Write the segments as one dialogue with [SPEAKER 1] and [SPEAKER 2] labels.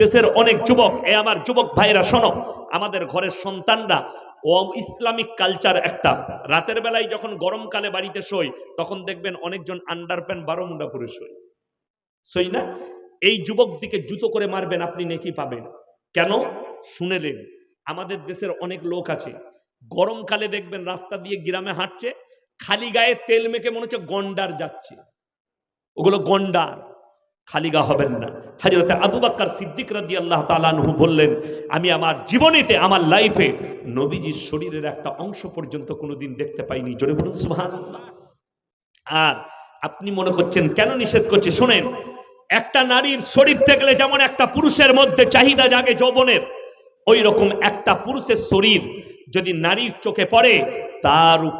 [SPEAKER 1] দেশের অনেক যুবক, আমার যুবক ভাইরা শোনো, আমাদের ঘরের সন্তানরা ও ইসলামিক কালচার একটা, রাতের বেলায় যখন গরমকালে বাড়িতে শোয় তখন দেখবেন অনেকজন আন্ডারপ্যান্ট বারোমুন্ডা পরে শোয় না? এই যুবক দিকে জুতো করে মারবেন, আপনি নেকি পাবেন। কেন? শুনেলেন, আমাদের দেশের অনেক লোক আছে গরমকালে দেখবেন রাস্তা দিয়ে গ্রামে হাঁটছে, খালি গায়ে তেল মেখে মনে হচ্ছে গন্ডার যাচ্ছে। ওগুলো গন্ডার, খালি গা হবেন না। হযরত আবু বকর সিদ্দিক রাদিয়াল্লাহু তাআলা আনহু বললেন, আমি আমার জীবনেতে, আমার লাইফে নবীজির শরীরের একটা অংশ পর্যন্ত কোনোদিন দেখতে পাইনি। জোরে বলুন সুবহানাল্লাহ। আর আপনি মনে করছেন কেন নিষেধ করছে? শুনেন, একটা নারীর শরীর দেখলে যেমন একটা পুরুষের মধ্যে চাহিদা জাগে যৌবনের, ওই রকম একটা পুরুষের শরীর যদি নারীর চোখে পড়ে,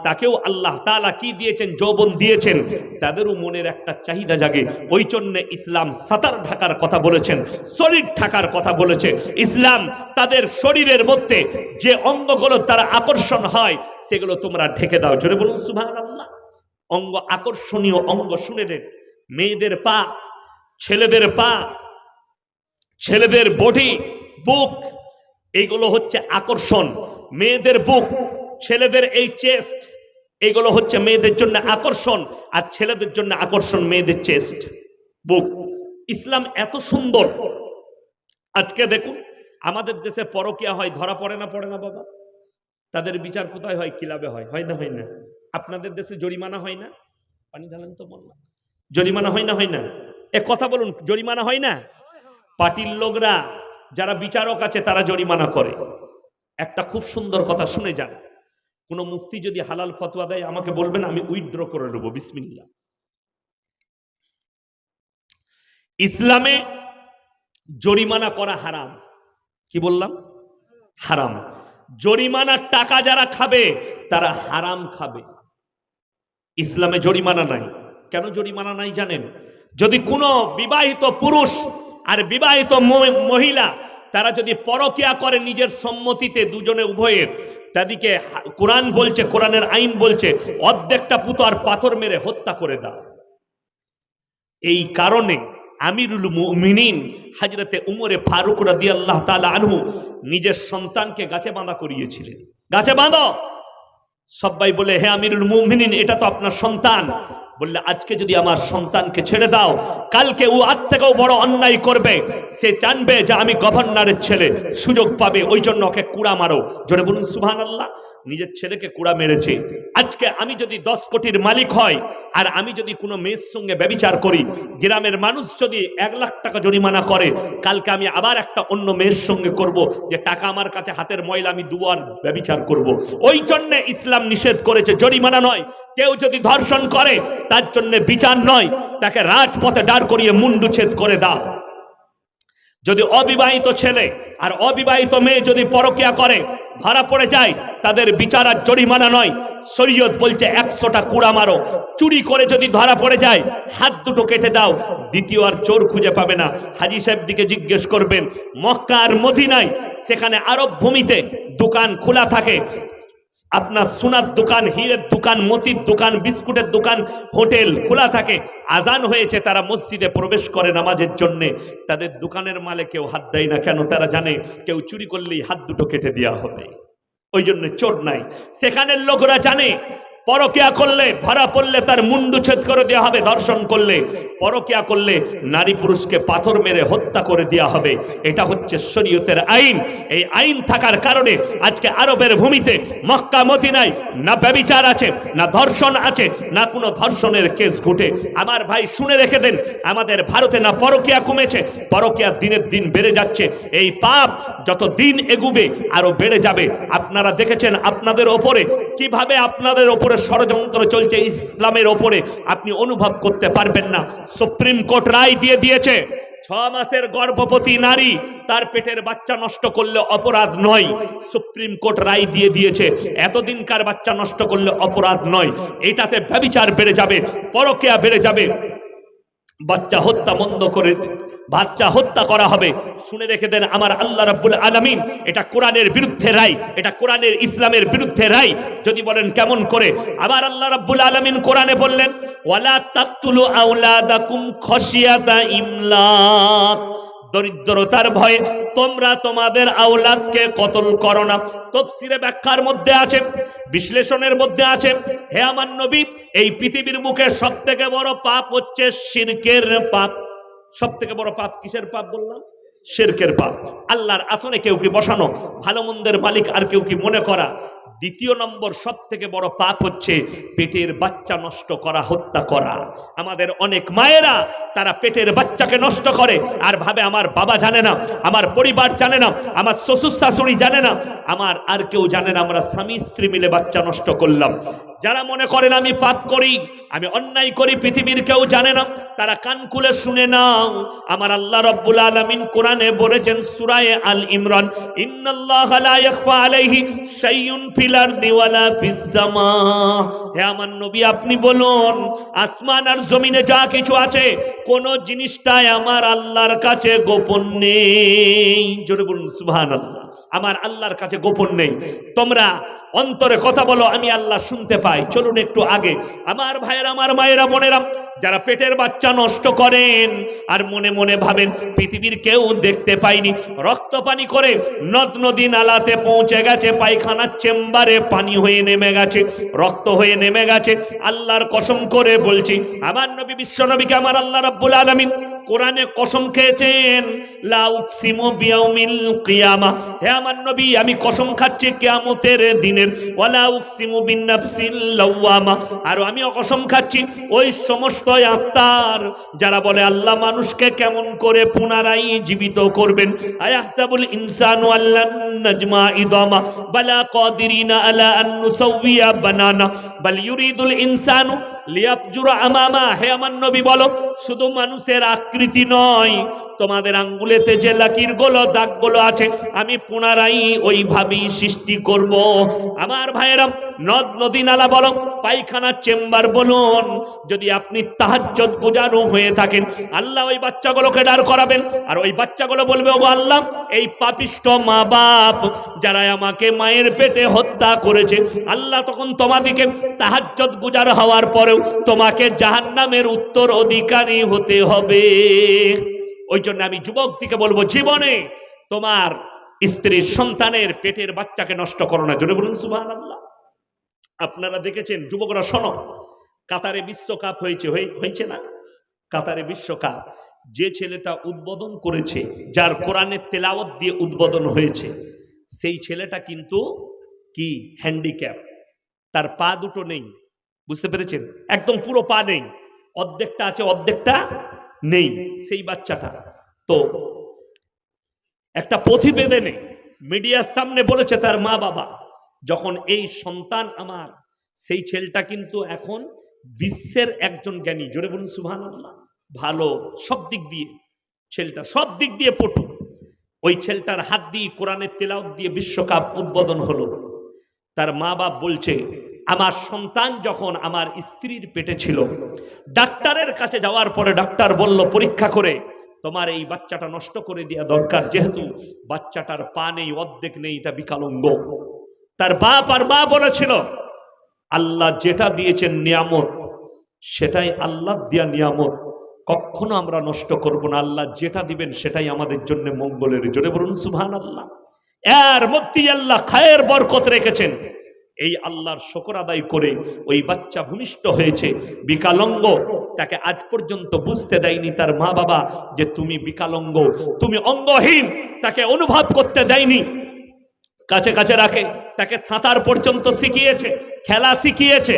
[SPEAKER 1] তাকেও আল্লাহ তাআলা কি দিয়েছেন? যৌবন দিয়েছেন, তাদেরও মনের একটা চাহিদা জাগে। ওই জন্য ইসলাম সাতার ঢাকার কথা বলেছেন, শরীর ঢাকার কথা বলেছে। ইসলাম তাদের শরীরের মধ্যে যে অঙ্গগুলো তারা আকর্ষণ হয় সেগুলো তোমরা ঢেকে দাও। জোরে বলুন সুবহানাল্লাহ। অঙ্গ, আকর্ষণীয় অঙ্গ শুনে নেন, মেয়েদের পা, ছেলেদের পা, ছেলেদের বডি, বুক, এগুলো হচ্ছে আকর্ষণ। মেয়েদের বুক, ছেলেদের এই চেস্ট, এগুলো হচ্ছে মেয়েদের জন্য আকর্ষণ, আর ছেলেদের জন্য আকর্ষণ মেয়েদের চেস্ট, বুক। ইসলাম এত সুন্দর। আজকে দেখুন আমাদের দেশে পরকীয়া হয়, ধরা পড়ে না? পড়ে না বাবা? তাদের বিচার কোথায় হয়? ক্লাবে হয়। হয় না? হয় না? আপনাদের দেশে জরিমানা হয় না? পানি ঢালেন তো বললাম, জরিমানা হয় না? হয় না? এ কথা বলুন, জরিমানা হয় না? পার্টির লোকরা যারা বিচারক আছে তারা জরিমানা করে। একটা খুব সুন্দর কথা শুনে যান, কোন মুফতি যদি হালাল ফতোয়া দেয় আমাকে বলবেন, আমি উইথড্র করে নেব। বিসমিল্লাহ। ইসলামে জরিমানা করা হারাম। কি বললাম? হারাম। জরিমানার টাকা যারা খাবে তারা হারাম খাবে। ইসলামে জরিমানা নাই। কেন জরিমানা নাই জানেন? যদি কোনো বিবাহিত পুরুষ আর বিবাহিত মহিলা তারা যদি পরকীয়া করে নিজের সম্মতিতে, দুজনে উভয়ের, তাদেরকে কোরআন বলছে, কোরআনের আইন বলছে অর্ধেকটা পুতো আর পাথর মেরে হত্যা করে দাও। এই কারণে আমিরুল মুমিনিন হযরতে উমরে ফারুক রাদিয়াল্লাহু তাআলা আনহু নিজের সন্তানকে গাছে বাঁধা করিয়েছিলেন। গাছে বাঁধো। সবাই বলে, হে আমিরুল মুমিনিন, এটা তো আপনার সন্তান। বললে, আজকে যদি আমার সন্তানকে ছেড়ে দাও, কালকে ও আর থেকেও বড় অন্যায় করবে। সে জানবে যে আমি গভর্নরের ছেলে, সুযোগ পাবে, ওই জন্য ওকে কুড়া মারো। জোরে বলুন সুবহানাল্লাহ। নিজের ছেলেকে কুড়া মেরেছে। আজকে আমি যদি 10 কোটির মালিক হয় আর আমি যদি কোনো মেয়ের সঙ্গে ব্যভিচার করি, গ্রামের মানুষ যদি 1 লাখ টাকা জরিমানা করে, কালকে আমি আবার একটা অন্য মেয়ের সঙ্গে করব, যে টাকা আমার কাছে হাতের ময়লা, আমি দুবার ব্যভিচার করব। ওই জন্য ইসলাম নিষেধ করেছে, জরিমানা নয়। কেউ যদি ধর্ষণ করে তার জন্য বিচার নয়, তাকে রাজপথে দাঁড় করিয়ে মুন্ডুচ্ছেদ করে দাও। যদি অবিবাহিত ছেলে আর অবিবাহিত মেয়ে যদি পরকীয়া করে ধরা পড়ে যায়, তাদের বিচার আর জরিমানা নয়, শরীয়ত বলছে 100টা কুড়া মারো। চুরি করে যদি ধরা পড়ে যায়, হাত দুটো কেটে দাও, দ্বিতীয় আর চোর খুঁজে পাবে না। হাজী সাহেব দিকে জিজ্ঞেস করবেন, মক্কা আর মদিনায়, সেখানে আরব ভূমিতে দোকান খোলা থাকে, আপনার সোনার দোকান, হীরের দোকান, মতির দোকান, বিস্কুটের দোকান, হোটেল খোলা থাকে। আজান হয়েছে, তারা মসজিদে প্রবেশ করে নামাজের জন্য। তাদের দোকানের মালে কেউ হাত দেয় না। কেন? তারা জানে কেউ চুরি করলেই হাত দুটো কেটে দেওয়া হবে। ওই জন্য চোর নাই। সেখানের লোকরা জানে পরকীয়া করলে, ধরা পড়লে তার মুন্ডুচ্ছেদ করে দেওয়া হবে। ধর্ষণ করলে, পরকীয়া করলে নারী পুরুষকে পাথর মেরে হত্যা করে দেওয়া হবে। এটা হচ্ছে শরীয়তের আইন। এই আইন থাকার কারণে আজকে আরবের ভূমিতে, মক্কা মদিনায় না ব্যভিচার আছে, না ধর্ষণ আছে, না কোনো ধর্ষণের কেস ঘটে। আমার ভাই শুনে রেখে দেন, আমাদের ভারতে না পরকীয়া কমেছে, পরকীয়া দিনের দিন বেড়ে যাচ্ছে। এই পাপ যত দিন এগুবে আরো বেড়ে যাবে। আপনারা দেখেছেন আপনাদের ওপরে কিভাবে আপনাদের ওপরে ষড়যন্ত্র চলছে ইসলামের ওপরে, আপনি অনুভব করতে পারবেন না। সুপ্রিম কোর্ট রায় দিয়ে দিয়েছে, 6 মাসের গর্ভবতী নারী তার পেটের বাচ্চা নষ্ট করলে অপরাধ নয়। সুপ্রিম কোর্ট রায় দিয়ে দিয়েছে, এতদিনকার বাচ্চা নষ্ট করলে অপরাধ নয়। এটাতে ব্যভিচার বেড়ে যাবে, পরকীয়া বেড়ে যাবে, বাচ্চা হত্যা বন্ধ করে, বাচ্চা হত্যা করা হবে। শুনে রেখে দেন, আমার আল্লাহ রাব্বুল আলামিন, এটা কোরআনের বিরুদ্ধে রায়, এটা কোরআনের ইসলামের বিরুদ্ধে রায়। যদি বলেন কেমন করে, আমার আল্লাহ রাব্বুল আলামিন কোরআনে বললেন, ওয়ালা তাকতুলু আওলাদাকুম খাশিয়াতা ইমলাক। দরিদ্রতার ভয়ে তোমরা তোমাদের আওলাদকে কতল করো না। তাফসীরে ব্যাখ্যার মধ্যে আছে, বিশ্লেষণের মধ্যে আছে, হে আমার নবী, এই পৃথিবীর মুখে সবথেকে বড় পাপ হচ্ছে শিরকের পাপ। সবথেকে বড় পাপ কিসের পাপ বললাম? শিরকের পাপ। আল্লাহর আসনে কেউ কি বসানো, ভালো মন্দের মালিক আর কেউ কি মনে করা। দ্বিতীয় নম্বর সবথেকে বড় পাপ হচ্ছে পেটের বাচ্চা নষ্ট করা, হত্যা করা। আমাদের অনেক মায়েরা তারা পেটের বাচ্চাকে নষ্ট করে আর ভাবে আমার বাবা জানে না, আমার পরিবার জানে না, আমার শ্বশুর শাশুড়ি জানে না, আমার আর কেউ জানে না, আমরা স্বামী স্ত্রী মিলে বাচ্চা নষ্ট করলাম। যারা মনে করেন আমি পাপ করি, আমি অন্যায় করি, পৃথিবীর কেউ জানে না, তারা কান খুলে শুনে নাও। আমার আল্লাহ রাব্বুল আলামিন কোরআনে বলেছেন সূরা আল ইমরান, ইন্নাল্লাহা লা ইয়াখফা আলাইহি শাইউন ফিল আরদি ওয়ালা ফিস সামা। হে আমার নবী, আপনি বলুন আসমান আর জমিনে যা কিছু আছে কোন জিনিসটাই আমার আল্লাহর কাছে গোপন নেই। জোরে বলুন সুবহানাল্লাহ। আমার আল্লাহর কাছে গোপন নেই। তোমরা অন্তরে কথা বলো, আমি আল্লাহ শুনতে পাই। চলুন একটু আগে, আমার ভাইয়েরা, আমার মায়েরা, বোনেরা, যারা পেটের বাচ্চা নষ্ট করেন আর মনে মনে ভাবেন পৃথিবীর কেউ দেখতে পায়নি, রক্ত পানি করে নদ নদী নালাতে পৌঁছে গেছে, পায়খানার চেম্বারে পানি হয়ে নেমে গেছে, রক্ত হয়ে নেমে গেছে, আল্লাহর কসম করে বলছি, আমার নবী বিশ্ব নবীকে আমার আল্লাহ রাব্বুল আলামিন কোরআনে কসম খেয়েছেন, লা উকসিমু বিয়াউমিল কিয়ামা। হে আমার নবী, আমি কসম খাচ্ছি কিয়ামতের দিনের, ওয়ালা উকসিমু বিন্নাফসিল লাওয়ামা, আর আমি কসম খাচ্ছি ওই সমস্ত আত্মার যারা বলে আল্লাহ মানুষকে কেমন করে পুনরায় জীবিত করবেন। আয়াহসাবুল ইনসানু আল্লান নাজমা ইদামা বালা কাদিরিনা আলা আন নুসাউইয়া বানানা বাল ইউরিদুল ইনসানু লিয়াফজুরা আমামা। হে আমার নবী বলো, শুধু মানুষের আকৃতি নয়, তোমাদের আঙ্গুলেতে যে লাকিরগুলো, দাগগুলো আছে, আমি পুনরায় ওইভাবেই সৃষ্টি করব। আমার ভাইয়েরা, নদ নদী নালা বলো, পায়খানার চেম্বার বলুন, যদি আপনি তাহাজ্জুদ গুজারও হয়ে থাকেন, আল্লাহ ওই বাচ্চাগুলোকে দাঁড় করাবেন, আর ওই বাচ্চাগুলো বলবে, ওগো আল্লাহ, এই পাপিষ্ঠ মা বাপ যারা আমাকে মায়ের পেটে হত্যা করেছে, আল্লাহ তখন তোমাদেরকে তাহাজ্জুদ গুজার হওয়ার পরেও তোমাকে জাহান্নামের উত্তর অধিকারী হতে হবে। ওই জন্য আমি যুবকটিকে বলবো, জীবনে তোমার স্ত্রীর সন্তানের পেটের বাচ্চাকে নষ্ট করো না। জোরে বলুন সুবহানাল্লাহ। আপনারা দেখেছেন, যুবকরা শোনো, কাতারে বিশ্বকাপ হয়েছে না? কাতারে বিশ্বকাপ, যে ছেলেটা উদ্বোধন করেছে, যার কোরআনের তেলাওয়াত দিয়ে উদ্বোধন হয়েছে, সেই ছেলেটা কিন্তু কি হ্যান্ডিক্যাপ, তার পা দুটো নেই। বুঝতে পেরেছেন? একদম পুরো পা নেই, অর্ধেকটা আছে, অর্ধেকটা নেই। সেই বাচ্চাটা তো একটা প্রতিবেদনে মিডিয়ার সামনে বলেছে তার মা বাবা, যখন এই সন্তান আমার, সেই ছেলেটা কিন্তু এখন বিশ্বের একজন জ্ঞানী। জোরে বলুন সুবহানাল্লাহ। ভালো সব দিক দিয়ে, ছেলেটা সব দিক দিয়ে পটু। ওই ছেলেটার হাত দিয়ে কোরআনের তেলাওয়াত দিয়ে বিশ্বকাপ উদ্বোধন হলো। তার মা বাপ বলছে, আমার সন্তান যখন আমার স্ত্রীর পেটে ছিল, ডাক্তারের কাছে যাওয়ার পরে ডাক্তার বলল পরীক্ষা করে, তোমার এই বাচ্চাটা নষ্ট করে দেওয়া দরকার, যেহেতু বাচ্চাটার পা নেই, অর্ধেক নেই, এটা বিকলাঙ্গ। তার বাপ আর মা বলেছিল, আল্লাহ যেটা দিয়েছেন নিয়ামত, সেটাই আল্লাহ দেয়া নিয়ামত, কখনো আমরা নষ্ট করব না। আল্লাহ যেটা দিবেন সেটাই আমাদের জন্য মঙ্গলের। জোরে বলুন সুবহানাল্লাহ। এর মধ্যে আল্লাহ খায়ের বরকত রেখেছেন। এই আল্লাহর শুকর আদায় করে ওই বাচ্চা ভূমিষ্ঠ হয়েছে, বিকলাঙ্গ। তাকে আজ পর্যন্ত বুঝতে দেয়নি তার মা বাবা যে তুমি বিকলাঙ্গ, তুমি অঙ্গহীন। তাকে অনুভব করতে দেয়নি, কাছে কাছে রাখে। তাকে সাঁতার পর্যন্ত শিখিয়েছে, খেলা শিখিয়েছে,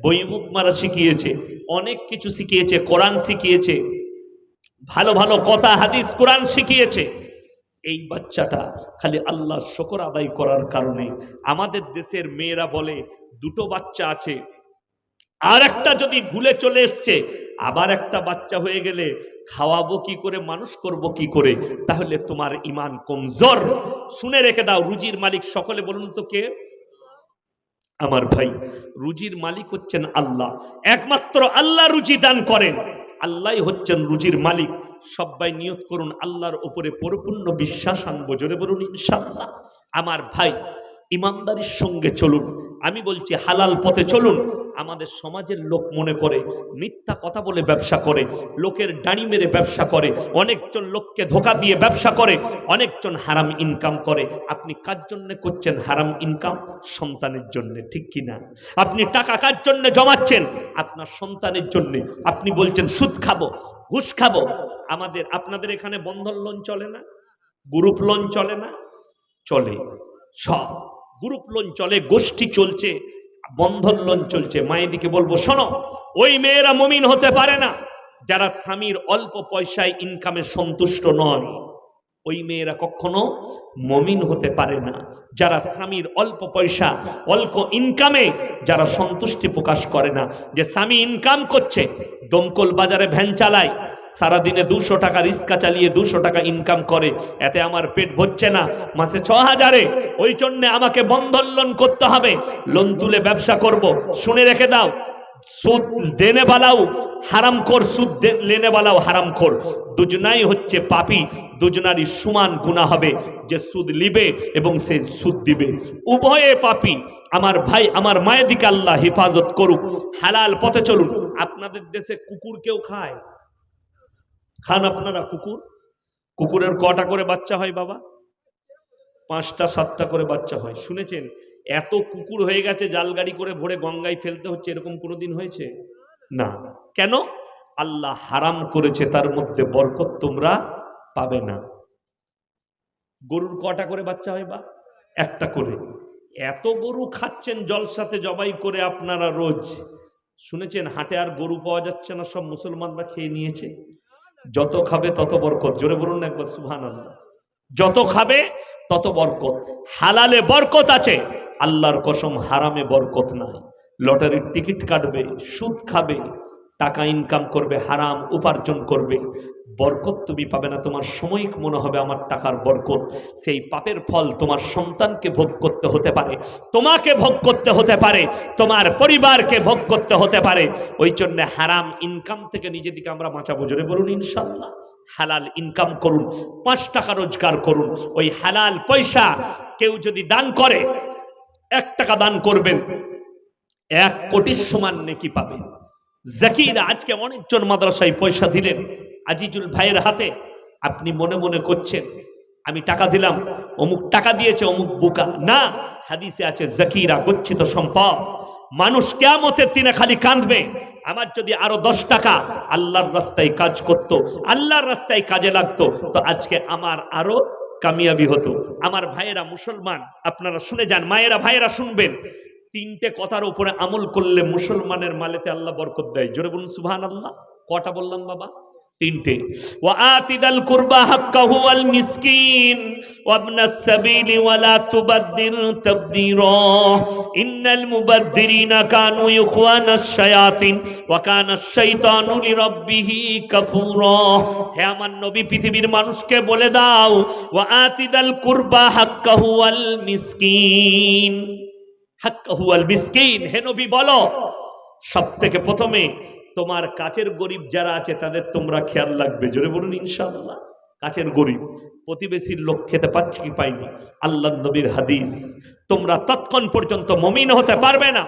[SPEAKER 1] বই মুখ মারা শিখিয়েছে, অনেক কিছু শিখিয়েছে, কোরআন শিখিয়েছে, ভালো ভালো কথা হাদিস কোরআন শিখিয়েছে। এই বাচ্চাটা খালি আল্লাহর শুকর আদায় করার কারণে, আমাদের দেশের মেয়েরা বলে দুটো বাচ্চা আছে, আর একটা যদি ভুলে চলে এসছে, আবার একটা বাচ্চা হয়ে গেলে খাওয়াবো কি করে, মানুষ করব কি করে? তাহলে তোমার ঈমান কমজোর। শুনে রেখে দাও, রুজির মালিক সকলে বলুন তো কে? আমার ভাই, রুজির মালিক হচ্ছেন আল্লাহ। একমাত্র আল্লাহ রুজি দান করেন, আল্লাহই হচ্ছেন রুজির মালিক। সবাই নিয়ত করুন আল্লাহর উপরে পরিপূর্ণ বিশ্বাস আনবো। জোরে বলুন ইনশাআল্লাহ। আমার ভাই, ইমানদারির সঙ্গে চলুন। আমি বলছি হালাল পথে চলুন। আমাদের সমাজের লোক মনে করে মিথ্যা কথা বলে ব্যবসা করে, লোকের ডাঁড়ি মেরে ব্যবসা করে, অনেকজন লোককে ধোকা দিয়ে ব্যবসা করে, অনেকজন হারাম ইনকাম করে। আপনি কার জন্য করছেন হারাম ইনকাম? সন্তানের জন্য, ঠিক কিনা? আপনি টাকা কার জন্য জমাচ্ছেন? আপনার সন্তানের জন্য। আপনি বলছেন সুদ খাবো, ঘুষ খাবো। আপনাদের এখানে বন্ধন লোন চলে না? গ্রুপ লোন চলে না? চলে। সব গ্রুপ লোন চলে, গোষ্ঠী চলছে, বন্ধন লোন চলছে। মায়েদিকে বলবো, শোনো, ওই মেয়েরা মুমিন হতে পারে না যারা স্বামীর অল্প পয়সায় ইনকামে সন্তুষ্ট নয়। ওই মেয়েরা কখনো মুমিন হতে পারে না যারা স্বামীর অল্প পয়সা, অল্প ইনকামে যারা সন্তুষ্টি প্রকাশ করে না। যে স্বামী ইনকাম করছে, দমকল বাজারে ভ্যান চালায়, সারাদিনে 200 টাকা রিক্সা চালিয়ে 200 টাকা ইনকাম করে, এতে আমার পেট ভরছে না, মাসে 6000-এ, ওই জন্য আমাকে বন্ধন লোন করতে হবে, লোন তুলে ব্যবসা করব। শুনে রেখে দাও, সুদ দেনে বালাও হারামখোর, সুদ লেনে বালাও হারামখোর। দুজনাই হচ্ছে পাপী, দুজনারই সমান গুনাহ হবে। যে সুদ লিবে এবং সে সুদ দিবে, উভয়ে পাপী। আমার ভাই, আমার মায়েদিকে আল্লাহ হেফাজত করুক। হালাল পথে চলুন। আপনাদের দেশে কুকুর কেউ খায়? খান আপনারা কুকুর? কুকুরের কটা করে বাচ্চা হয় বাবা? 5টা 7টা করে বাচ্চা হয়। শুনেছেন এত কুকুর হয়ে গেছে, জালগাড়ি করে ভরে গঙ্গায় ফেলতে হচ্ছে, এরকম কোনোদিন হয়েছে না। কেন? আল্লাহ হারাম করেছে, তার মধ্যে বরকত তোমরা পাবে না। গরুর কটা করে বাচ্চা হয় বা? 1টা করে। এত গরু খাচ্ছেন জলসাতে জবাই করে আপনারা রোজ। শুনেছেন হাটে আর গরু পাওয়া যাচ্ছে না, সব মুসলমানরা খেয়ে নিয়েছে। যত খাবে তত বরকত। জোরে বলুন একবার সুবহানাল্লাহ। যত খাবে তত বরকত। হালালে বরকত আছে, আল্লাহর কসম হারামে বরকত নাই। লটারির টিকিট কাটবে, সুদ খাবে, টাকা ইনকাম করবে, হারাম উপার্জন করবে, বরকত তুমি পাবে না। তোমার সাময়িক মনে হবে আমার টাকার বরকত, সেই পাপের ফল তোমার সন্তানকে ভোগ করতে হতে পারে, তোমাকে ভোগ করতে হতে পারে, তোমার পরিবারকে ভোগ করতে হতে পারে। ওই জন্য হারাম ইনকাম থেকে নিজেদিকে আমরা বাঁচাবো। জোরে বলুন ইনশাআল্লাহ। হালাল ইনকাম করুন, 5 টাকা রোজগার করুন। ওই হালাল পয়সা কেউ যদি দান করে, 1 টাকা দান করবেন, 1 কোটির সমান নেকি পাবেন। জাকিরা আজকে অনেকজন মাদ্রাসায় পয়সা দিলেন আজিজুল ভাইয়ের হাতে। আপনি মনে মনে করছেন আমি টাকা দিলাম, অমুক টাকা দিয়েছে, অমুক বোকা। না, হাদিসে আছে জাকিরা গচ্ছিত সম্পদ। মানুষ কিয়ামতের দিনে খালি কাঁদবে, আমার যদি আরো 10 টাকা আল্লাহর রাস্তায় কাজ করত, আল্লাহর রাস্তায় কাজে লাগতো, তো আজকে আমার আরো কামিয়াবি হতো। আমার ভাইয়েরা মুসলমান, আপনারা শুনে যান, মায়েরা ভাইয়েরা শুনবেন। 3টে কথার উপরে আমল করলে মুসলমানের মালেতে আল্লাহ বরকত দেয়। জোরে বলুন সুবহানাল্লাহ। কটা বললাম বাবা? 3টে। ওয়া আতিদাল কুরবা হাক্কাহু ওয়াল মিসকিন ওয়া ইবনাস সাবিলি ওয়া লা তুবাদদির তাবদীরা ইন্নাল মুবাদদিরিনা কানু ইখওয়ানাশ শায়াতিন ওয়া কানাশ শাইতানু লিরাব্বিহি কাফুরা। হে আমার নবী, পৃথিবীর মানুষকে বলে দাও, ওয়া আতিদাল কুরবা হাক্কাহু ওয়াল মিসকিন, হাক্কাহু ওয়াল মিসকিন। হে নবী বলো, সবথেকে প্রথমে তোমার কাছের গরিব যারা আছে তাদের তোমরা খেয়াল রাখবে। জোরে বলুন ইনশাআল্লাহ। কাছের গরিব, প্রতিবেশীর লোক খেতে পাচ্ছে কি পাইনি, আল্লাহর নবীর হাদিস। তোমরা ততক্ষণ পর্যন্ত মুমিন হতে পারবে না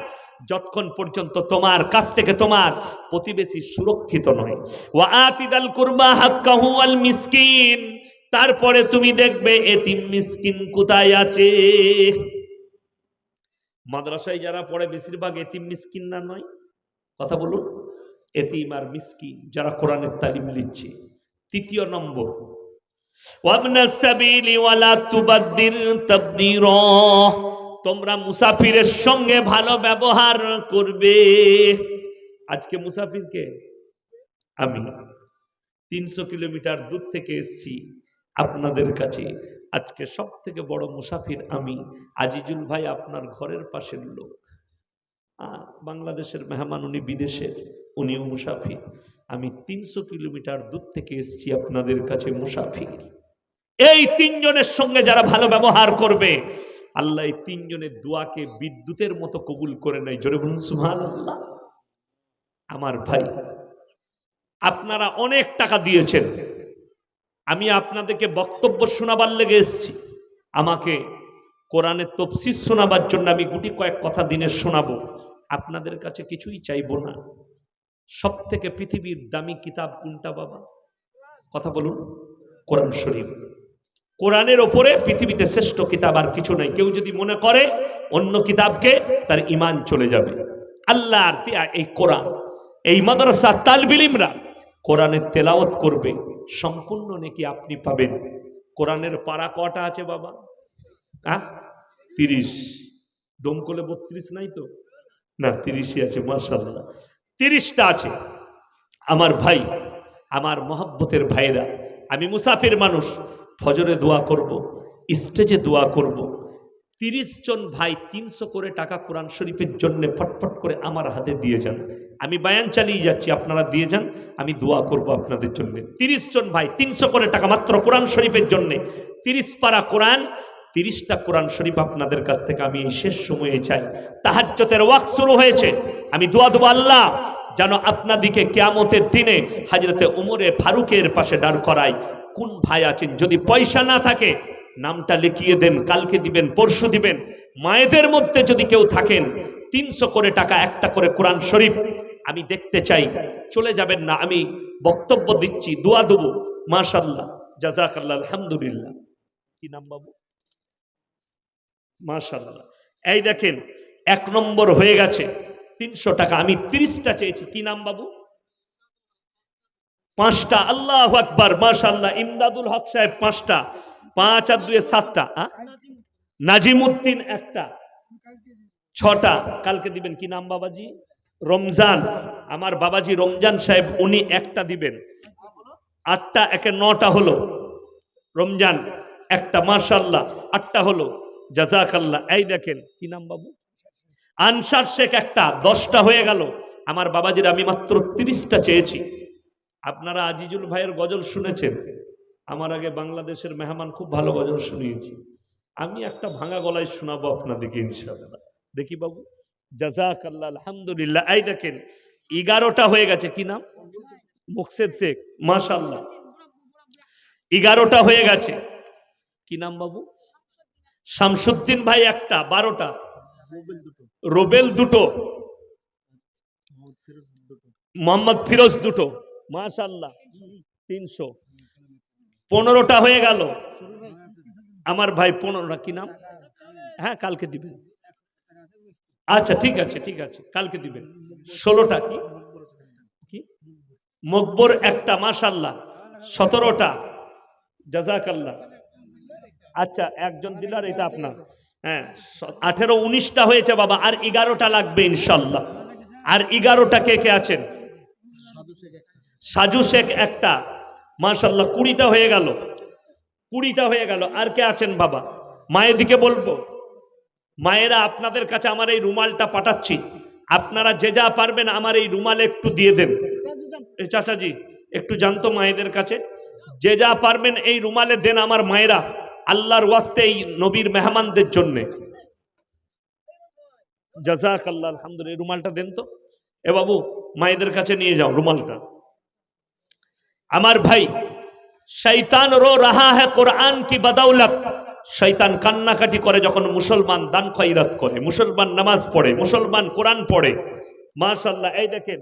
[SPEAKER 1] যতক্ষণ পর্যন্ত তোমার কাছ থেকে তোমার প্রতিবেশী সুরক্ষিত নয়। ওয়া আতিদাল কুরবা হাক্কাহু ওয়াল মিসকিন, তারপরে তুমি দেখবে এতিম মিসকিন কোথায় আছে। মাদ্রাসায় যারা পড়ে বেশিরভাগ এতিম মিসকিন না নয়? কথা বলুন। এতিম আর মিসকিন যারা কোরআনের তালিম নিচ্ছে। 3য় নম্বর, ওয়াবনাস সাবিলি ওয়ালা তুবাদদির তাবদীরা, তোমরা মুসাফিরের সঙ্গে ভালো ব্যবহার করবে। আজকে মুসাফিরকে আমি 300 কিলোমিটার দূর থেকে এসেছি আপনাদের কাছে। আজকে সব থেকে বড় মুসাফির আমি। আজিজুল ভাই আপনার ঘরের পাশের লোক, বাংলাদেশের মেহমান, উনি বিদেশের, উনিও মুসাফির। আমি 300 কিলোমিটার দূর থেকে এসেছি আপনাদের কাছে মুসাফির। এই 3 জনের সঙ্গে যারা ভালো ব্যবহার করবে, আল্লাহ এই 3 জনের দোয়াকে বিদ্যুতের মতো কবুল করে নেয়। জোরে বলুন সুবহানাল্লাহ। আমার ভাই, আপনারা অনেক টাকা দিয়েছেন, আমি আপনাদেরকে বক্তব্য শোনাবার লেগে এসেছি। আমাকে কোরআনের তফসির শোনাবার জন্য আমি গুটি কয়েক কথা দিনে শোনাবো। আপনাদের কাছে কিছুই চাইবো না। সব থেকে পৃথিবীর দামি কিতাব কোনটা বাবা? কথা বলুন। কোরআন শরীফ। কোরআনের ওপরে পৃথিবীতে শ্রেষ্ঠ কিতাব আর কিছু নাই। কেউ যদি মনে করে অন্য কিতাবকে, তার ঈমান চলে যাবে। আল্লাহর এই কোরআন, এই মাদ্রাসা তালবিল ইলমরা কোরআনের তেলাওয়াত করবে, সম্পূর্ণ নেকি আপনি পাবেন। কোরআনের পারা কটা আছে বাবা? 30। দমকলে 32 নাই তো? না, 30ই আছে, মাশাআল্লাহ 30টা আছে। আমার ভাই, আমার মহব্বতের ভাইরা, আমি মুসাফির মানুষ, ফজরে দোয়া করব, স্টেজে দোয়া করব। 30 জন ভাই 300 করে টাকা কোরআন শরীফের জন্য ফটফট করে আমার হাতে দিয়ে যান। আমি বায়ান চালিয়ে যাচ্ছি, আপনারা দিয়ে যান, আমি দোয়া করব আপনাদের জন্য। 30 জন ভাই 300 করে টাকা মাত্র কোরআন শরীফের জন্য। 30 পারা কোরআন, 30টা কোরআন শরীফ আপনাদের কাছ থেকে আমি এই শেষ সময়ে চাই। তাহাজ্জুদের ওয়াক্ত শুরু হয়েছে, আমি দোয়া দেব আল্লাহ যেন আপনাদিকে কিয়ামতের দিনে হযরতে ওমরে ফারুকের পাশে দাঁড় করায়। কোন ভাই আছেন, যদি পয়সা না থাকে নামটা লিখিয়ে দেন, কালকে দিবেন, পরশু দিবেন। মায়েদের মধ্যে যদি কেউ থাকেন 300 করে টাকা একটা করে কোরআন শরীফ আমি দেখতে চাই। চলে যাবেন না, আমি বক্তব্য দিচ্ছি, দোয়া দেব। মাশাআল্লাহ, জাযাকাল্লাহ, আলহামদুলিল্লাহ। কি নাম বাবু? মাশাআল্লাহ। এই দেখেন 1 নম্বর হয়ে গেছে 300 টাকা। আমি 30টা চেয়েছি। কি নাম বাবু? 5টা। আল্লাহু আকবার, মাশাআল্লাহ। ইমদাদুল হক সাহেব 5টা, 5 আর 2 7টা। নাজিমউদ্দিন 1টা, 6টা। কালকে দিবেন। কি নাম বাবাজি? রমজান। আমার বাবাজি রমজান সাহেব, উনি 1টা দিবেন। 8টা, একে 9টা হলো। রমজান 1টা, মাশাআল্লাহ 8টা হলো, জাযাকাল্লাহ। এই দেখেন, কি নাম বাবু? আনসার শেখ 1টা, 10টা হয়ে গেল। আমার বাবাজির আমি মাত্র 30টা চেয়েছি। আপনারা আজিজুল ভাইয়ের গজল শুনেছেন, আমার আগে বাংলাদেশের মেহমান খুব ভালো গজল শুনিয়েছি। আমি একটা ভাঙা গলায় শোনাবো আপনাদেরকে ইনশাআল্লাহ। দেখি বাবু, জাযাকাল্লাহ, আলহামদুলিল্লাহ। এই দেখেন 11টা হয়ে গেছে। কি নাম? মুকসেদ শেখ, মাশাআল্লাহ 11টা হয়ে গেছে। কি নাম বাবু? শামসুদ্দিন ভাই 1টা, 12টা। রোবেল 2টো, মোহাম্মদ ফিরোজ 2টো, মাশাআল্লাহ 300। 15টা হয়ে গেল আমার ভাই, 15টা। কি নাম? হ্যাঁ, কালকে দিবেন। আচ্ছা, ঠিক আছে, ঠিক আছে, কালকে দিবেন। 16টা। কি? মকবর 1টা, মাশাআল্লাহ 17টা, জাযাকাল্লাহ। আচ্ছা, একজন দিলার, এটা আপনার। হ্যাঁ, 18 19টা হয়েছে বাবা, আর 11টা লাগবে ইনশাআল্লাহ। আর 11টা কে কে আছেন? সাজু শেখ 1টা, মাশাআল্লাহ 20টা হয়ে গেল, 20টা হয়ে গেল। আর কে আছেন বাবা? মায়ের দিকে বলবো। মায়েরা, আপনাদের কাছে আমার এই রুমালটা পাঠাচ্ছি, আপনারা যে যা পারবেন আমার এই রুমালে একটু দিয়ে দেন। চাচাজি একটু জানতো মায়েদের কাছে, যে যা পারবেন এই রুমালে দেন আমার মায়েরা, আল্লাহর ওয়াস্তে এই নবীর মেহমানদের জন্য। জাযাকাল্লাহ, আলহামদুলিল্লাহ। রুমালটা দেন তো। এ বাবু, মায়েদের কাছে নিয়ে যাও রুমালটা। আমার ভাই, শয়তান রো রাহা হ্যায় কুরআন কি বদৌলত। শয়তান কান্নাকাটি করে যখন মুসলমান দান খয়রাত করে, মুসলমান নামাজ পড়ে, মুসলমান কোরআন পড়ে। মাশাআল্লাহ। এই দেখেন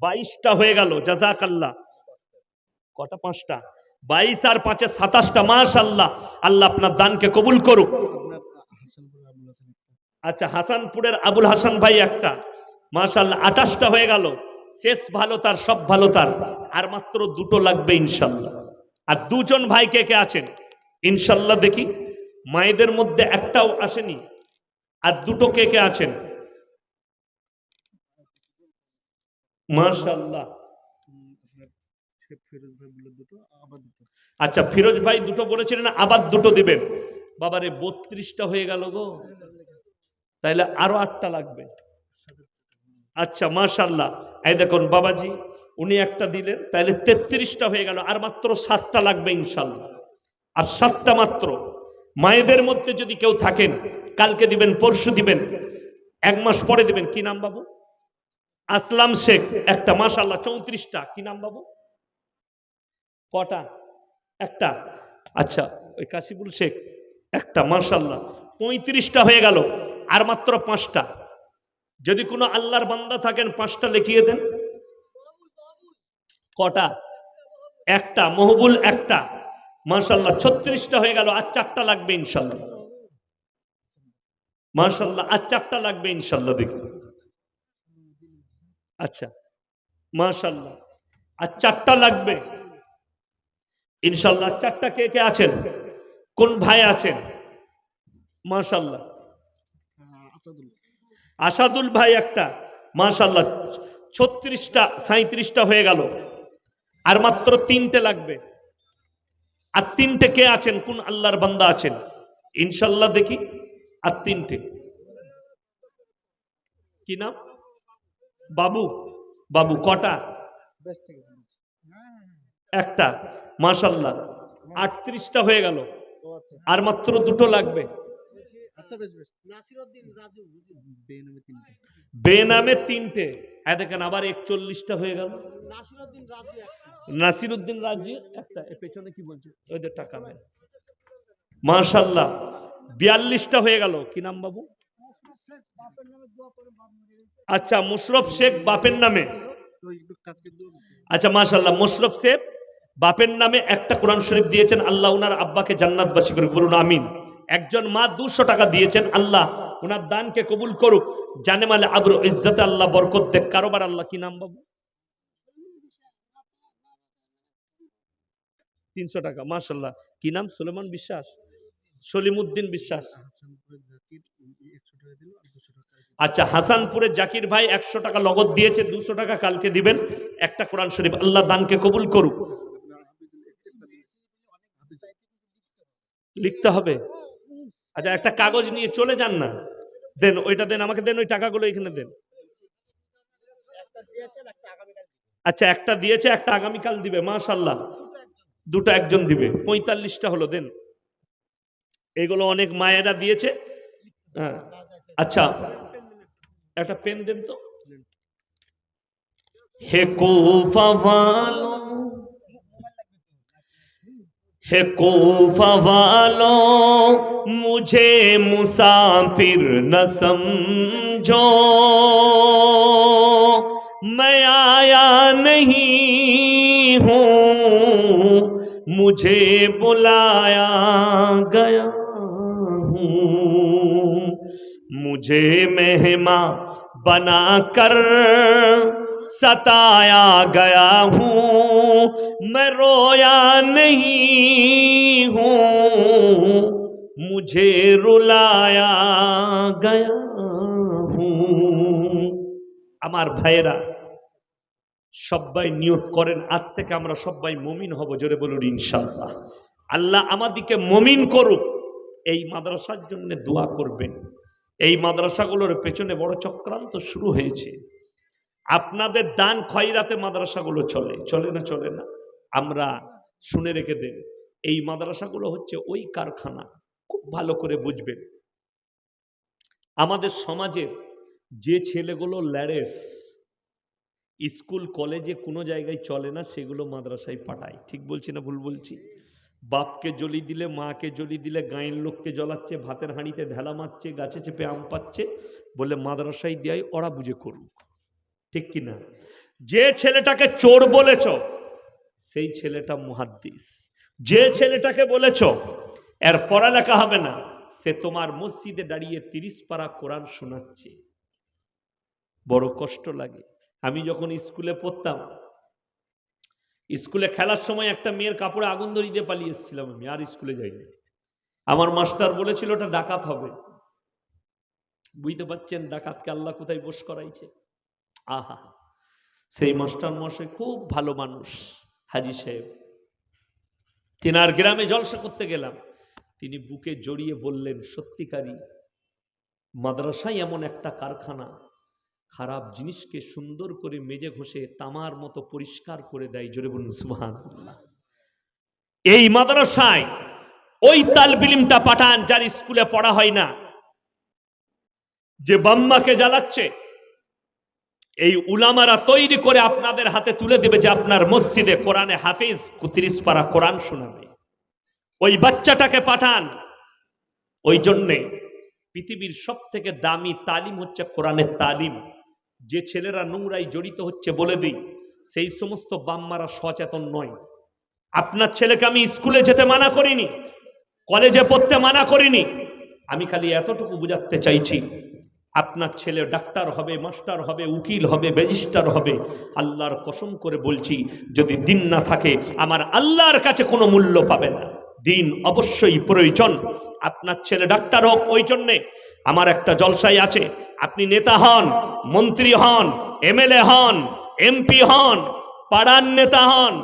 [SPEAKER 1] 22টা হয়ে গেল, জাযাকাল্লাহ। কটা? 5টা। 22 আর 5 27টা, মাশাআল্লাহ। আল্লাহ আপনার দানকে কবুল করুক। আচ্ছা, হাসানপুরের আবুল হাসান ভাই 1টা, মাশাআল্লাহ 28টা হয়ে গেল। শেষ ভালো তার, সব ভালো তার। আর মাত্র 2টো লাগবে ইনশাআল্লাহ। আর 2 জন ভাই কে কে আছেন ইনশাআল্লাহ? দেখি, মায়েদের মধ্যে 1টাও আসেনি। আর 2টো কে কে আছেন? মাশাআল্লাহ। আচ্ছা, ফিরোজ ভাই 2টো বলেছিলেন, আবার 2টো দিবেন। বাবারে 32টা হয়ে গেল গো, তাইলে আরো 8টা লাগবে। আচ্ছা, মাশাআল্লাহ। এই দেখুন বাবাজি, উনি 1টা দিলেন, তাইলে 33টা হয়ে গেল। আর মাত্র 7টা লাগবে ইনশাআল্লাহ। আর 7টা মাত্র। মায়েদের মধ্যে যদি কেউ থাকেন, কালকে দিবেন, পরশু দিবেন, 1 মাস পরে দিবেন। কি নাম বাবু? আসলাম শেখ 1টা, মাশাআল্লাহ 34টা। কি নাম বাবু? কটা? 1টা। আচ্ছা, ওই কাশিবুল শেখ 1টা, মাশাআল্লাহ 35টা হয়ে গেল, আর মাত্র 5টা। যদি কোনো আল্লাহর বান্দা থাকেন 5টা লিখিয়ে দেন। কটা? একটা। মহবুল একটা। মাশাআল্লাহ 36টা হয়ে গেল, আর 4টা লাগবে ইনশাআল্লাহ। মাশাআল্লাহ আর 4টা লাগবে ইনশাআল্লাহ। দেখি, আচ্ছা মাশাআল্লাহ আর 4টা লাগবে ইনশাআল্লাহ। 4টা কে কে আছেন? কোন ভাই আছেন? মাশাআল্লাহ আসাদুল ভাই একটা। মাশাআল্লাহ 36টা 37টা হয়ে গেল, আর মাত্র 3টে লাগবে। আর 3টে কে আছেন? কোন আল্লাহর বান্দা আছেন ইনশাআল্লাহ? দেখি আর 3টে। কি নাম? বাবু। বাবু কটা? একটা। মাশাআল্লাহ 38টা হয়ে গেল, আর মাত্র 2টো লাগবে। বেনামে 3টে। দেখেন আবার 41টা হয়ে গেল। নাসিরউদ্দিন রাজি একটা। এর পেছনে কি বলছে? ওদের টাকা নেই। মাশাআল্লাহ 42টা হয়ে গেল। কি নাম বাবু? আচ্ছা মুশরফ শেখ বাপের নামে। আচ্ছা মাশাআল্লাহ মুশরফ শেখ বাপের নামে একটা কোরআন শরীফ দিয়েছেন। আল্লাহ উনার আব্বাকে জান্নাতবাসী করুক, বলুন আমিন। একজন মা 200 টাকা দিয়েছেন। আল্লাহ উনার দানকে কবুল করুক, জানে মালে আবরু ইজ্জতে আল্লাহ বরকত দেখ। কারোবার আল্লাহ। কি নাম বাবু? 300 টাকা। মাশাআল্লাহ। কি নাম? সুলেমান বিশ্বাস, সলিমউদ্দিন বিশ্বাস। আচ্ছা হাসানপুরের জাকির ভাই 100 টাকা নগদ দিয়েছে, 200 টাকা কালকে দিবেন। একটা কোরআন শরীফ। আল্লাহ দানকে কবুল করুক। লিখতে হবে? আচ্ছা একটা কাগজ নিয়ে চলে যান না, দেন ওইটা দেন আমাকে, দেন ওই টাকাগুলো এখানে দেন। আচ্ছা একটা দিয়েছে, একটা আগামীকাল দিবে। মাশাআল্লাহ 2টা একজন দিবে। 45টা হলো, দেন। এগুলো অনেক মায়েরা দিয়েছে। হ্যাঁ আচ্ছা একটা পেন দেন তো। হে কুফা वालों, हे कूफा वालों, मुझे मुसाफिर न समझो, मैं आया नहीं हूँ, मुझे बुलाया गया हूँ, मुझे मेहमान बनाकर सताया गया हूँ, मैं रोया नहीं हूँ, मुझे रुलाया गया हूँ। আমার ভাইয়েরা সবাই নিয়ত করেন, আজ থেকে আমরা সবাই মুমিন হব। জোরে বলুন ইনশাআল্লাহ। আল্লাহ আমাদেরকে মুমিন করুক। এই মাদ্রাসার জন্য দোয়া করবেন। এই মাদ্রাসাগুলোর পেছনে বড় চক্রান্ত শুরু হয়েছে। আপনাদের দান খয়রাতে মাদ্রাসাগুলো চলে, চলে না? চলে না? আমরা শুনে রেখে দেন, এই মাদ্রাসাগুলো হচ্ছে ওই কারখানা। খুব ভালো করে বুঝবেন, আমাদের সমাজের যে ছেলেগুলো ল্যারেস, স্কুল কলেজে কোনো জায়গায় চলে না, সেগুলো মাদ্রাসায় পাঠায়। ঠিক বলছি না ভুল বলছি? বাপকে জলি দিলে, মাকে জলি দিলে, গায়ের লোককে জ্বলাচ্ছে, ভাতের হাঁড়িতে ঢেলা মারছে, গাছে চেপে আম পাচ্ছে, বলে মাদ্রাসায় দেয়, ওরা বুঝে করুক। ঠিক কিনা? যে ছেলেটাকে চোর বলেছ সেই ছেলেটা মুহাদ্দিস। যে ছেলেটাকে বলেছ এর পড়ালেখা হবে না, সে তোমার মসজিদে দাঁড়িয়ে 30 পারা কোরআন শোনাচ্ছে। বড় কষ্ট লাগে। আমি যখন স্কুলে পড়তাম, স্কুলে খেলার সময় একটা মেয়ের কাপড়ে আগুন ধরিয়ে দিয়ে পালিয়ে এসেছিলাম। আমি আর স্কুলে যাইনি। আমার মাস্টার বলেছিল ওটা ডাকাত হবে। বুঝতে পারছেন ডাকাতকে আল্লাহ কোথায় বশ করাইছে? আহা, সেই মাস্টার মশাই খুব ভালো মানুষ, হাজি সাহেব। তিনার গ্রামে জলসা করতে গেলাম, তিনি বুকে জড়িয়ে বললেন, সত্যিকারী মাদ্রাসায় এমন একটা কারখানা, খারাপ জিনিসকে সুন্দর করে মেজে ঘষে তামার মতো পরিষ্কার করে দেয়। জোরে বলুন সুবহানাল্লাহ। এই মাদ্রাসায় ওই তালবিলিমটা পাঠান যার স্কুলে পড়া হয় না, যে বাম্মাকে জ্বালাচ্ছে, এই উলামারা তৈরি করে আপনাদের হাতে তুলে দেবে যে আপনার মসজিদে কোরআনে হাফিজ 30 পারা কোরআন শোনাবে। ওই বাচ্চাটাকে পাঠান। ওই জন্যে পৃথিবীর সব থেকে দামি তালিম হচ্ছে কোরআনের তালিম। যে ছেলেরা নোংরায় জড়িত হচ্ছে বলে দিই, সেই সমস্ত বাম্মারা সচেতন নয়। আপনার ছেলেকে আমি স্কুলে যেতে মানা করিনি, কলেজে পড়তে মানা করিনি, আমি খালি এতটুকু বুঝাতে চাইছি, আপনার ছেলে ডাক্তার হবে, মাস্টার হবে, উকিল হবে, রেজিস্ট্রার হবে, আল্লাহর কসম করে বলছি, যদি দিন না থাকে আমার আল্লাহর কাছে কোনো মূল্য পাবে না। দিন অবশ্যই প্রয়োজন। আপনার ছেলে ডাক্তার হোক, ওই জন্যে আমার একটা জলসাই আছে, আপনি নেতা হন, মন্ত্রী হন, এমএলএ হন, এমপি হন, পাড়ার নেতা হন,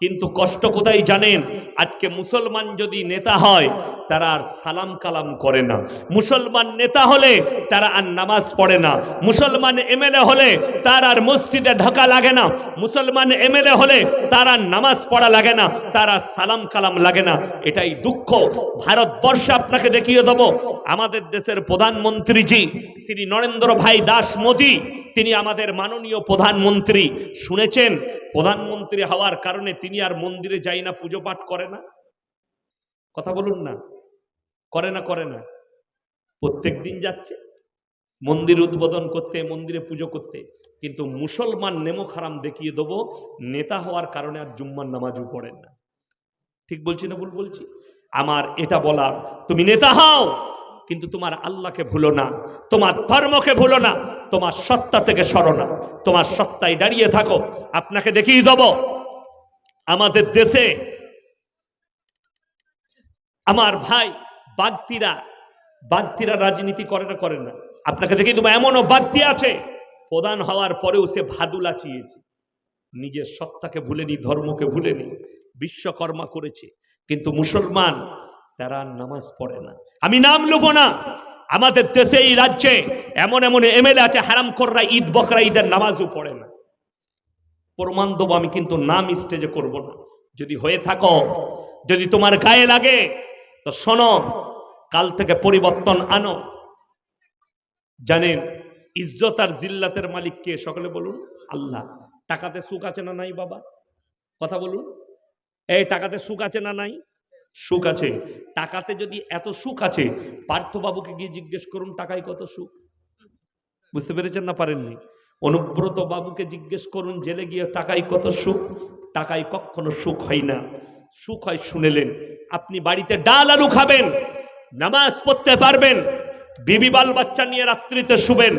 [SPEAKER 1] কিন্তু কষ্ট কোথায় জানেন? আজকে মুসলমান যদি নেতা হয় তারা আর সালাম কালাম করে না, মুসলমান নেতা হলে তারা আর নামাজ পড়ে না, মুসলমান এমএলএ হলে তার আর মসজিদে ঢোকা লাগে না, মুসলমান এমএলএ হলে তার আর নামাজ পড়া লাগে না, তার আর সালাম কালাম লাগে না। এটাই দুঃখ। ভারতবর্ষে আপনাকে দেখিয়ে দেব, আমাদের দেশের প্রধানমন্ত্রীজি শ্রী নরেন্দ্র ভাই দাস মোদী, তিনি আমাদের মাননীয় প্রধানমন্ত্রী। শুনেছেন প্রধানমন্ত্রী হওয়ার কারণে তিনি আর মন্দিরে যায় না, পুজো পাঠ করে না? কথা বলুন না, করে না? করে না? প্রত্যেক দিন যাচ্ছে মন্দির উদ্বোধন করতে, মন্দিরে পুজো করতে। কিন্তু মুসলমান নেমক হারাম দেখিয়ে দেবো, নেতা হওয়ার কারণে আর জুম্মার নামাজও পড়েন না। ঠিক বলছি না ভুল বলছি? আমার এটা বলার, তুমি নেতা হও কিন্তু তোমার আল্লাহকে ভুলো না, তোমার ধর্মকে ভুলো না, তোমার সত্তা থেকে সরো না, তোমার সত্তায় দাঁড়িয়ে থাকো। আপনাকে দেখিয়ে দেব, আমাদের দেশে আমার ভাই বাগতিরা রাজনীতি করে না? করে না? আপনাকে দেখিয়ে দেবো, এমনও বাগতি আছে প্রধান হওয়ার পরেও সে ভাদুলা চিয়েছে, নিজের সত্তাকে ভুলেনি, ধর্মকে ভুলেনি, বিশ্বকর্মা করেছে। কিন্তু মুসলমান তারা নামাজ পড়ে না। আমি নাম লুব না, আমাদের দেশে এই রাজ্যে এমন এমন এমএলএ আছে হারামখোররা ঈদ বকরা ঈদের নামাজও পড়ে না। প্রমাণ দেবো আমি, কিন্তু নাম স্টেজে করব না। যদি হয়ে থাকো, যদি তোমার গায়ে লাগে তো শোনো, কাল থেকে পরিবর্তন আনো। জানেন ইজ্জত আর জিল্লাতের মালিক কে? সকলে বলুন আল্লাহ। টাকাতে সুখ আছে না নাই বাবা? কথা বলুন। এই টাকাতে সুখ আছে না নাই? সুখ আছে। টাকাতে যদি এত সুখ আছে, পার্থবাবুকে গিয়ে জিজ্ঞেস করুন টাকায় কত সুখ। বুঝতে পেরেছেন না পারেননি? অনুব্রত বাবুকে জিজ্ঞেস করুন জেলে গিয়ে টাকায় কত সুখ। টাকায় কখনো সুখ হয় না, সুখ হয় শুনেলেন আপনি বাড়িতে ডাল আলু খাবেন, নামাজ পড়তে পারবেন, বিবি বাল বাচ্চা নিয়ে রাত্রিতে শুবেন,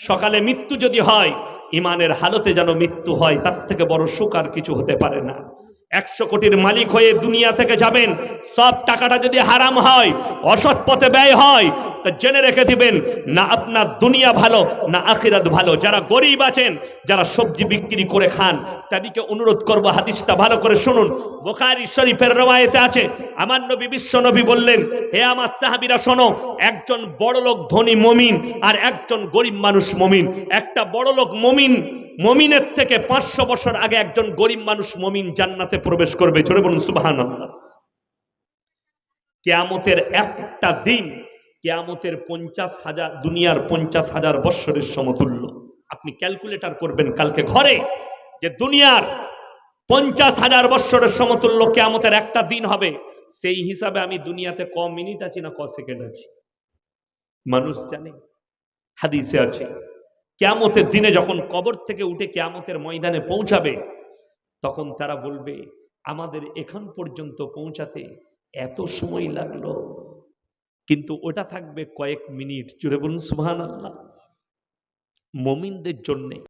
[SPEAKER 1] সকালে মৃত্যু যদি হয় ইমানের হালতে যেন মৃত্যু হয়, তার থেকে বড় সুখ আর কিছু হতে পারে না। 100 কোটির মালিক হয়ে দুনিয়া থেকে যাবেন, সব টাকাটা যদি হারাম হয়, অসৎ পথে ব্যয় হয়, তা জেনে রেখে দিবেন না আপনার দুনিয়া ভালো না আখিরাত ভালো। যারা গরিব আছেন, যারা সবজি বিক্রি করে খান, তাদেরকে অনুরোধ করব হাদিসটা ভালো করে শুনুন। বুখারী শরীফের রওয়ায়েতে আছে, আমার নবী বিশ্ব নবী বললেন, হে আমার সাহাবীরা শোনো, একজন বড় লোক ধনী মুমিন আর একজন গরিব মানুষ মুমিন। একটা বড় লোক মুমিনের থেকে 500 বছর আগে একজন গরিব মানুষ মুমিন জান্নাতে প্রবেশ করবে। জোরে বলুন সুবহানাল্লাহ। কিয়ামতের একটা দিন, কিয়ামতের 50,000 দুনিয়ার 50,000 বৎসরের সমতুল্য। আপনি ক্যালকুলেটর করবেন কালকে ঘরে, যে দুনিয়ার 50,000 বৎসরের সমতুল্য কিয়ামতের একটা দিন হবে। সেই হিসাবে আমি দুনিয়াতে ক মিনিট আছি না ক সেকেন্ড আছি মানুষ জানে? হাদিসে আছে কিয়ামতের দিনে যখন কবর থেকে উঠে কিয়ামতের ময়দানে পৌঁছাবে, তখন তারা বলবে আমাদের এখান পর্যন্ত পৌঁছাতে এত সময় লাগলো, কিন্তু ওটা থাকবে কয়েক মিনিট। জোরে বলুন সুবহানাল্লাহ। মুমিনদের জন্য